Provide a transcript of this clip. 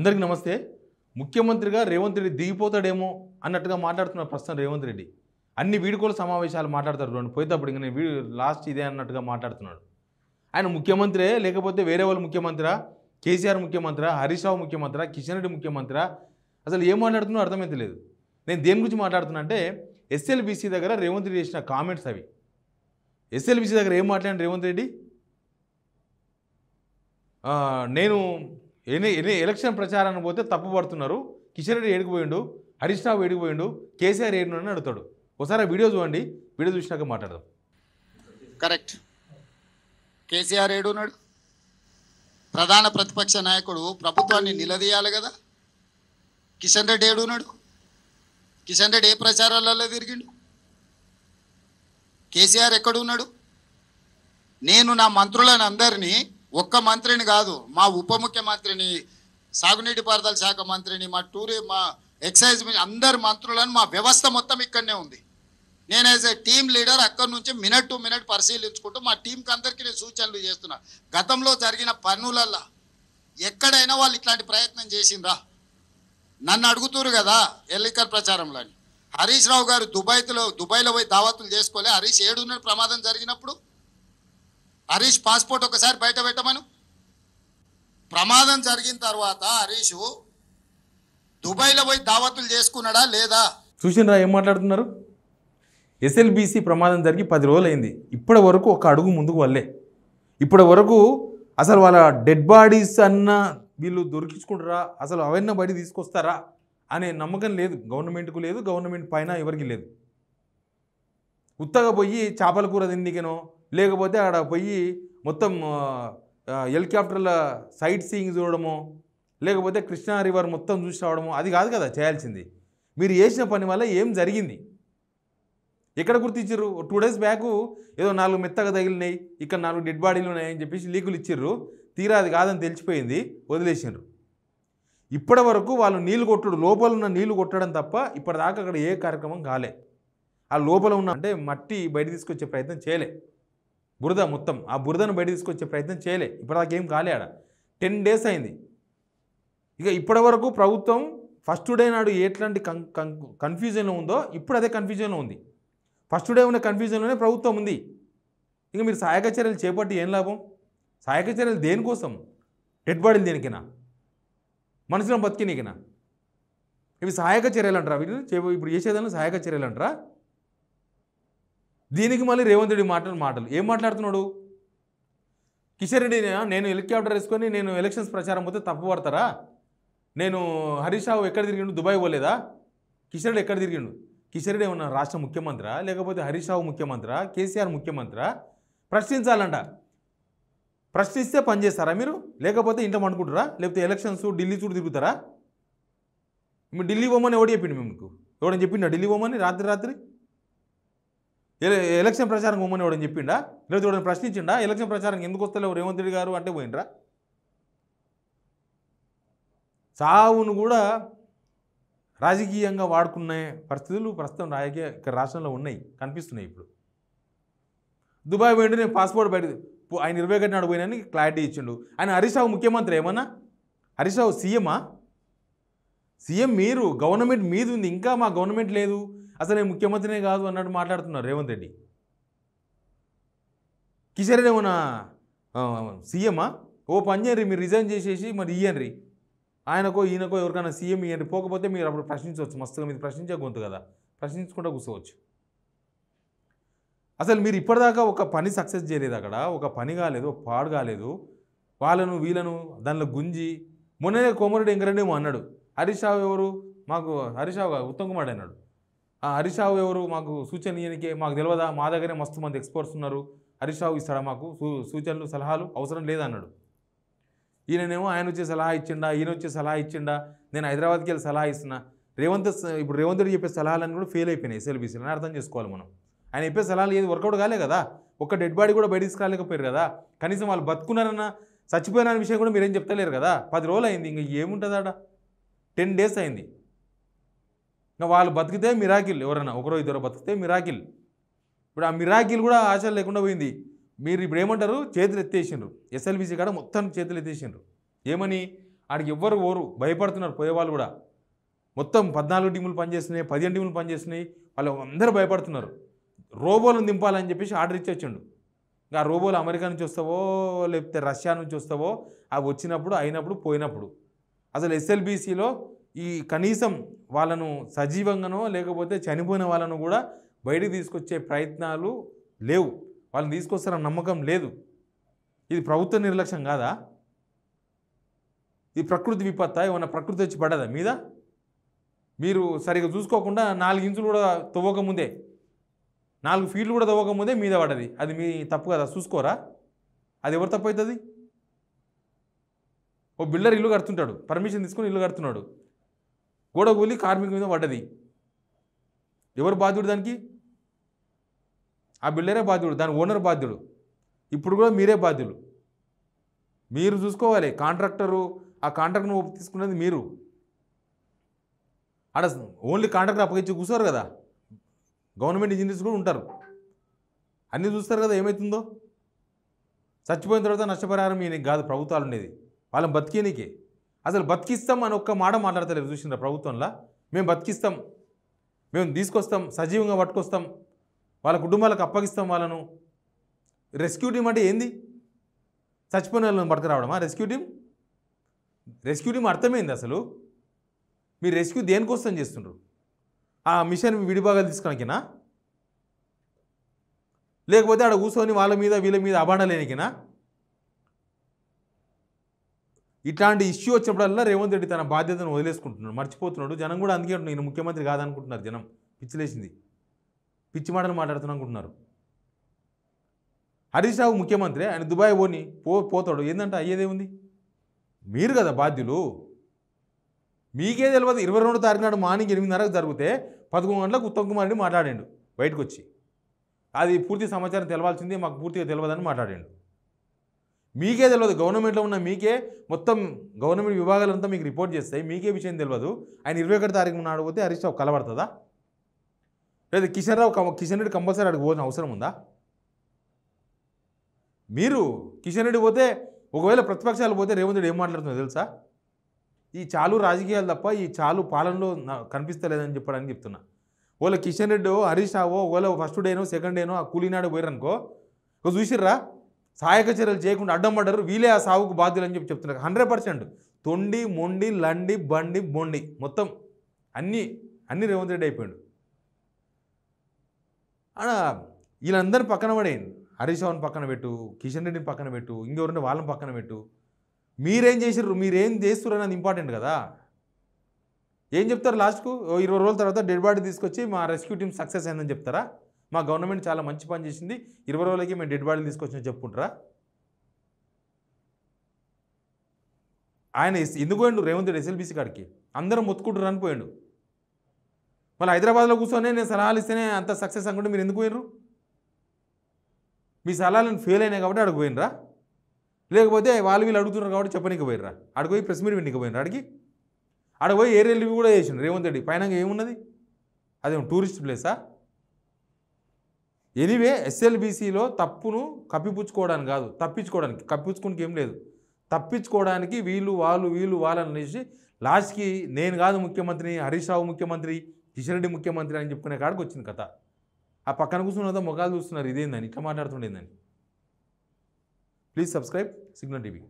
అందరికీ నమస్తే. ముఖ్యమంత్రిగా రేవంత్ రెడ్డి దిగిపోతాడేమో అన్నట్టుగా మాట్లాడుతున్నారు ప్రస్తుతం రేవంత్ రెడ్డి. అన్ని వీడుకోల సమావేశాలు మాట్లాడతారు చూడండి. పోయేటప్పుడు ఇంక నేను లాస్ట్ ఇదే అన్నట్టుగా మాట్లాడుతున్నాడు. ఆయన ముఖ్యమంత్రే లేకపోతే వేరే వాళ్ళు ముఖ్యమంత్రా, కేసీఆర్ ముఖ్యమంత్రా, హరీష్ రావు ముఖ్యమంత్రా, కిషన్ రెడ్డి ముఖ్యమంత్రా, అసలు ఏం మాట్లాడుతున్నారో అర్థమైతే లేదు. నేను దేని గురించి మాట్లాడుతున్నా అంటే ఎస్ఎల్బీసీ దగ్గర రేవంత్ రెడ్డి చేసిన కామెంట్స్ అవి. ఎస్ఎల్బీసీ దగ్గర ఏం మాట్లాడిన రేవంత్ రెడ్డి, నేను ఎలక్షన్ ప్రచారానికి పోతే తప్పు పడుతున్నారు, కిషన్ రెడ్డి ఏడికిపోయిండు, హరీష్ రావు ఏడికిపోయిండు, కేసీఆర్ ఏడును అని అడుగుతాడు. ఒకసారి వీడియో చూడండి, వీడియో చూసినాక మాట్లాడదాం. కరెక్ట్. కేసీఆర్ ఏడున్నాడు, ప్రధాన ప్రతిపక్ష నాయకుడు, ప్రభుత్వాన్ని నిలదీయాలి కదా. కిషన్ రెడ్డి ఏడున్నాడు, కిషన్ రెడ్డి ఏ ప్రచారాలలో తిరిగిండు, కేసీఆర్ ఎక్కడున్నాడు? నేను నా మంత్రులను అందరినీ, ఒక్క మంత్రిని కాదు, మా ఉప ముఖ్యమంత్రిని, సాగునీటి పారుదల శాఖ మంత్రిని, మా ఎక్సైజ్ అందరు మంత్రులను, మా వ్యవస్థ మొత్తం ఇక్కడనే ఉంది. నేను యాజ్ ఏ టీమ్ లీడర్ అక్కడి నుంచి మినిట్ టు మినిట్ పరిశీలించుకుంటూ మా టీంకి అందరికీ నేను సూచనలు చేస్తున్నా. గతంలో జరిగిన పన్నులల్లో ఎక్కడైనా వాళ్ళు ఇట్లాంటి ప్రయత్నం చేసిండ్రా? నన్ను అడుగుతురు కదా ఎన్నికల ప్రచారంలో. హరీష్ రావు గారు దుబాయ్లో పోయి దావతులు చేసుకోలే. హరీష్ ఏడున్న ప్రమాదం జరిగినప్పుడు హరీష్ పాస్పోర్ట్ ఒకసారి బయట పెట్టమను. ప్రమాదం జరిగిన తర్వాత హరీష్ దుబాయ్లో పోయి దావతులు చేసుకున్నాడా లేదా? చూసిండ్రా ఏం మాట్లాడుతున్నారు? ఎస్ఎల్బీసీ ప్రమాదం జరిగి 10 రోజులు అయింది. ఇప్పటి వరకు ఒక అడుగు ముందుకు వల్లే. ఇప్పటి వరకు అసలు వాళ్ళ డెడ్ బాడీస్ అన్న వీళ్ళు దొరికించుకుంటారా, అసలు అవన్నీ బయట తీసుకొస్తారా అనే నమ్మకం లేదు గవర్నమెంట్కు, లేదు గవర్నమెంట్ పైన ఎవరికి లేదు. ఉత్తగా పోయి చేపల కూర తిండికనో, లేకపోతే ఆడ పోయి మొత్తం హెలికాప్టర్ల సైట్ సీయింగ్ చూడడమో, లేకపోతే కృష్ణా రివర్ మొత్తం చూసి రావడమో, అది కాదు కదా చేయాల్సింది. మీరు చేసిన పని వల్ల ఏం జరిగింది, ఎక్కడ గుర్తించారు? 2 days బ్యాక్ ఏదో 4 మెత్తగా తగిలినాయి, ఇక్కడ 4 డెడ్ బాడీలు ఉన్నాయని చెప్పేసి లీకులు ఇచ్చిర్రు. తీరా అది కాదని తెలిసిపోయింది, వదిలేసిండ్రు. ఇప్పటి వరకు వాళ్ళు నీళ్ళు కొట్టడు, లోపల ఉన్న నీళ్లు కొట్టడం తప్ప ఇప్పటిదాకా అక్కడ ఏ కార్యక్రమం కాలే. ఆ లోపల ఉన్న అంటే మట్టి బయట తీసుకొచ్చే ప్రయత్నం చేయలే, బురద మొత్తం ఆ బురదను బయట తీసుకొచ్చే ప్రయత్నం చేయలే. ఇప్పటిదాకా ఏం కాలే. ఆడ 10 days అయింది. ఇక ఇప్పటి వరకు ప్రభుత్వం ఫస్ట్ డే నాడు ఎట్లాంటి కన్ఫ్యూజన్లో ఉందో ఇప్పుడు అదే కన్ఫ్యూజన్లో ఉంది. ఫస్ట్ డే ఉన్న కన్ఫ్యూజన్లోనే ప్రభుత్వం ఉంది. ఇంకా మీరు సహాయక చర్యలు చేపట్టి ఏం లాభం? సహాయక చర్యలు దేనికోసం? డెడ్ బాడీలు దేనికైనా, మనుషులను బతికినీకినా? ఇవి సహాయక చర్యలు అంటారా? వీళ్ళు ఇప్పుడు చేసేదాన్ని సహాయక చర్యలు అంటారా? దీనికి మళ్ళీ రేవంత్ రెడ్డి మాటలు ఏం మాట్లాడుతున్నాడు? కిషన్ రెడ్డి నేను హెలికాప్టర్ వేసుకొని నేను ఎలక్షన్స్ ప్రచారం పోతే తప్పు పడతారా? నేను హరీష్ రావు ఎక్కడ తిరిగిండు, దుబాయ్ పోలేదా? కిషన్ రెడ్డి ఎక్కడ తిరిగిండు? కిషన్ రెడ్డి ఏమన్నా రాష్ట్ర ముఖ్యమంత్రా, లేకపోతే హరీష్ రావు ముఖ్యమంత్రా, కేసీఆర్ ముఖ్యమంత్రా? ప్రశ్నించాలంట. ప్రశ్నిస్తే పని చేస్తారా మీరు? లేకపోతే ఇంట్లో అనుకుంటారా? లేకపోతే ఎలక్షన్స్ ఢిల్లీ చూడు తిరుగుతారా? మీరు ఢిల్లీ పోమని ఎవడు చెప్పిండు? మీకు ఎవడని చెప్పిండా ఢిల్లీ పోమని? రాత్రి ఎలక్షన్ ప్రచారం పోమని ఎవడని చెప్పిండా? లేకపోతే ఎవడని ప్రశ్నించిండా? ఎలక్షన్ ప్రచారం ఎందుకు వస్తలేవు రేవంత్ రెడ్డి గారు అంటే పోయినరా? చావును కూడా రాజకీయంగా వాడుకునే పరిస్థితులు ప్రస్తుతం రాష్ట్రంలో ఉన్నాయి, కనిపిస్తున్నాయి. ఇప్పుడు దుబాయ్ పోయిండు, నేను పాస్పోర్ట్ బయట ఆయన 21 నాడు పోయినని క్లారిటీ ఇచ్చిండు. ఆయన హరీష్ రావు ముఖ్యమంత్రి ఏమన్నా? హరీష్ రావు సీఎమా? సీఎం మీరు, గవర్నమెంట్ మీది ఉంది, ఇంకా మా గవర్నమెంట్ లేదు, అసలు నేను ముఖ్యమంత్రినే కాదు అన్నట్టు మాట్లాడుతున్నారు రేవంత్ రెడ్డి. కిషన్ రెడ్డి ఏమన్నా సీఎమా? ఓ పని చేయరు, మీరు రిజైన్ చేసేసి మరి ఇయ్యండి, ఆయనకో ఈయనకో ఎవరికైనా సీఎం ఇవ్వండి. పోకపోతే మీరు అప్పుడు ప్రశ్నించవచ్చు, మస్తుగా మీరు ప్రశ్నించే గొంతు కదా, ప్రశ్నించుకుంటూ కూర్చోవచ్చు. అసలు మీరు ఇప్పటిదాకా ఒక పని సక్సెస్ చేయలేదు, అక్కడ ఒక పని కాలేదు, ఒక పాడు కాలేదు. వాళ్ళను వీళ్ళను దానిలో గుంజి మొన్ననే కోమరెడ్డి వెంకరెడ్డి ఏమో అన్నాడు, హరీష్ రావు ఎవరు మాకు, హరీష్ రావు ఉత్తమ్ కుమార్ అన్నాడు, హరీష్ రావు ఎవరు మాకు సూచన ఇయనికే మాకు తెలియదా, మా దగ్గరే మస్తు మంది ఎక్స్పర్ట్స్ ఉన్నారు, హరీష్ రావు ఇస్తాడా మాకు సూచనలు సలహాలు, అవసరం లేదన్నాడు. ఈయననేమో ఆయన వచ్చే సలహా ఇచ్చిండా, ఈయన వచ్చే సలహా ఇచ్చిండా, నేను హైదరాబాద్కి వెళ్ళి సలహా ఇస్తున్నా. ఇప్పుడు రేవంత్ రెడ్డి చెప్పే సలహాలన్నీ కూడా ఫెయిల్ అయిపోయినాయి ఎస్ఎల్బీసీని, అర్థం చేసుకోవాలి మనం. ఆయన చెప్పే సలహాలు ఏది వర్కౌట్ కాలే కదా, ఒక్క డెడ్ బాడీ కూడా బయట తీసుకురాలేకపోయారు కదా, కనీసం వాళ్ళు బతుకున్నారన్న చచ్చిపోయిన విషయం కూడా మీరేం చెప్తలేరు కదా. 10 రోజులు అయింది, ఇంకా ఏముంటుంది ఆడ? 10 days అయింది. ఇంకా వాళ్ళు బతికితే మిరాకిల్, ఎవరైనా ఒకరో ఇద్దరు బతికితే మిరాకిల్. ఇప్పుడు ఆ మిరాకిల్ కూడా ఆశ లేకుండా పోయింది. మీరు ఇప్పుడు ఏమంటారు, చేతులు ఎత్తేసిండ్రు, ఎస్ఎల్బీసీ కాడ మొత్తం చేతులు ఎత్తేసిండ్రు. ఏమని? ఆడికి ఎవ్వరు ఓరు భయపడుతున్నారు పోయేవాళ్ళు కూడా. మొత్తం 14 టీములు పనిచేస్తున్నాయి, 15 టీములు పనిచేస్తున్నాయి, వాళ్ళు అందరూ భయపడుతున్నారు. రోబోలను దింపాలని చెప్పేసి ఆర్డర్ ఇచ్చి వచ్చిండు. ఇంకా ఆ రోబోలు అమెరికా నుంచి వస్తావో లేకపోతే రష్యా నుంచి వస్తావో అవి వచ్చినప్పుడు అయినప్పుడు పోయినప్పుడు. అసలు ఎస్ఎల్బీసీలో ఈ కనీసం వాళ్ళను సజీవంగానో లేకపోతే చనిపోయిన వాళ్ళను కూడా బయటికి తీసుకొచ్చే ప్రయత్నాలు లేవు. వాళ్ళని తీసుకొస్తారన్న నమ్మకం లేదు. ఇది ప్రభుత్వ నిర్లక్ష్యం కాదా? ఇది ప్రకృతి విపత్తా? ఏమన్నా ప్రకృతి వచ్చి పడ్డదా మీద? మీరు సరిగ్గా చూసుకోకుండా 4 ఇంచులు కూడా తవ్వకముందే 4 ఫీట్లు కూడా తవ్వకముందే మీద పడ్డది. అది మీ తప్పు కదా, చూసుకోరా? అది ఎవరు తప్పు అవుతుంది? ఓ బిల్డర్ ఇల్లు కడుతుంటాడు, పర్మిషన్ తీసుకొని ఇల్లు కడుతున్నాడు, గోడ కూలి కార్మికుల మీద పడ్డది. ఎవరు బాధ్యుడు దానికి? ఆ బిల్డరే బాధ్యుడు, దాని ఓనర్ బాధ్యుడు. ఇప్పుడు కూడా మీరే బాధ్యులు. మీరు చూసుకోవాలి. కాంట్రాక్టరు ఆ కాంట్రాక్ట్ను తీసుకున్నది మీరు. ఆడ ఓన్లీ కాంట్రాక్టర్ అప్పగించి కూర్చోరు కదా, గవర్నమెంట్ ఇంజనీర్స్ కూడా ఉంటారు. అన్నీ చూస్తారు కదా ఏమవుతుందో. చచ్చిపోయిన తర్వాత నష్టపరిహారం ఈయనకి కాదు, ప్రభుత్వాలు ఉండేది వాళ్ళని బతికేనికే. అసలు బతికిస్తాం అని ఒక్క మాట మాట్లాడతలేరు చూసిండ్రా ప్రభుత్వంలో. మేము బతికిస్తాం, మేము తీసుకొస్తాం, సజీవంగా పట్టుకొస్తాం, వాళ్ళ కుటుంబాలకు అప్పగిస్తాం వాళ్ళను. రెస్క్యూ టీం అంటే ఏంది? చచ్చిపోయిన వాళ్ళని పట్టుకురావడమా రెస్క్యూ టీం? రెస్క్యూ టీం అర్థమైంది అసలు? మీరు రెస్క్యూ దేనికోసం చేస్తుండ్రు? ఆ మిషన్ విడిభాగాలు తీసుకోడానికినా, లేకపోతే ఆడ కూర్చొని వాళ్ళ మీద వీళ్ళ మీద అబాండలేనికినా? ఇట్లాంటి ఇష్యూ వచ్చినప్పుడల్లా రేవంత్ రెడ్డి తన బాధ్యతను వదిలేసుకుంటున్నాడు, మర్చిపోతున్నాడు. జనం కూడా అందుకే నేను ముఖ్యమంత్రి కాదనుకుంటున్నారు. జనం పిచ్చిలేసింది, పిచ్చి మాటలు మాట్లాడుతున్నా అనుకుంటున్నారు. హరీష్ రావు ముఖ్యమంత్రి, ఆయన దుబాయ్ పోతాడు, ఏంటంటే అయ్యేదే ఉంది. మీరు కదా బాధ్యులు. మీకే తెలియదు. 22వ తారీఖు నాడు మార్నింగ్ 8:30కు జరిగితే 11 గంటలకు ఉత్తమ్ కుమార్ రెడ్డి మాట్లాడాడు బయటకు వచ్చి. అది పూర్తి సమాచారం తెలవాల్సిందే, మాకు పూర్తిగా తెలియదని మాట్లాడాడు. మీకే తెలియదు. గవర్నమెంట్లో ఉన్న మీకే మొత్తం గవర్నమెంట్ విభాగాలంతా మీకు రిపోర్ట్ చేస్తాయి, మీకే విషయం తెలియదు. ఆయన 21వ తారీఖు నాడు పోతే హరీష్ రావు కలబడుతుందా? లేదా కిషన్ రెడ్డి కంపల్సరీ అక్కడికి పోసిన అవసరం ఉందా? మీరు కిషన్ రెడ్డి పోతే, ఒకవేళ ప్రతిపక్షాలు పోతే రేవంత్ రెడ్డి ఏం మాట్లాడుతుందో తెలుసా? ఈ చాలు రాజకీయాలు తప్ప ఈ చాలు పాలనలో కనిపిస్తలేదని చెప్పడానికి చెప్తున్నా. ఒకవేళ కిషన్ రెడ్డి హరీష్ రావో ఒకవేళ ఫస్ట్ డేనో సెకండ్ డేనో ఆ కూలీనాడు పోయారనుకో, చూసిర్రా సహాయక చర్యలు చేయకుండా అడ్డం పడ్డారు, వీలే ఆ సావుకు బాధ్యులు అని చెప్తున్నారు. 100% తొండి మొండి లండి బండి బొండి మొత్తం అన్నీ రేవంత్ రెడ్డి అయిపోయాడు. వీళ్ళందరినీ పక్కన పడేయండి. హరీష్ రావుని పక్కన పెట్టు, కిషన్ రెడ్డిని పక్కన పెట్టు, ఇంకెవరిని వాళ్ళని పక్కన పెట్టు. మీరేం చేసిర్రు, మీరేం చేస్తున్నారు అనేది ఇంపార్టెంట్ కదా. ఏం చెప్తారు లాస్ట్కు? 20 రోజుల తర్వాత డెడ్ బాడీ తీసుకొచ్చి మా రెస్క్యూ టీమ్ సక్సెస్ అయిందని చెప్తారా? మా గవర్నమెంట్ చాలా మంచి పని చేసింది, 20 రోజులకి మేము డెడ్ బాడీలు తీసుకొచ్చిన చెప్పుకుంటారా? ఆయన ఎందుకు పోయిండు రేవంత్ రెడ్డి ఎస్ఎల్బీసీ కాడికి? అందరం మొత్తుకుంటారు అని పోయిండు. మళ్ళీ హైదరాబాద్లో కూర్చొని నేను సలహాలు ఇస్తేనే అంత సక్సెస్ అనుకుంటే మీరు ఎందుకు పోయినరు? మీ సలహాలను ఫెయిల్ అయినాయి కాబట్టి అడిగి పోయినరా? లేకపోతే వీళ్ళు అడుగుతున్నారు కాబట్టి చెప్పనీకి పోయినరా? అడిగిపోయి ప్రెస్ మీట్ వినికి పోయినరా? అడిగిపోయి ఏరియల్ రివ్యూ కూడా చేసిండు రేవంత్ రెడ్డి. పైన ఏమున్నది? అదేమో టూరిస్ట్ ప్లేసా? ఎనీవే ఎస్ఎల్బీసీలో తప్పును కప్పిపుచ్చుకోవడానికి కాదు, తప్పించుకోవడానికి. కప్పించుకోవడానికి ఏం లేదు, తప్పించుకోవడానికి వీళ్ళు వాళ్ళని అనేసి లాస్ట్కి నేను కాదు ముఖ్యమంత్రి, హరీష్ రావు ముఖ్యమంత్రి, కిషన్ రెడ్డి ముఖ్యమంత్రి అని చెప్పుకునే కాడికి వచ్చింది కథ. ఆ పక్కన కూర్చున్నదో మొగాలు చూస్తున్నారు, ఇదేందని ఇట్లా మాట్లాడుతుండేందని. Please subscribe signal TV.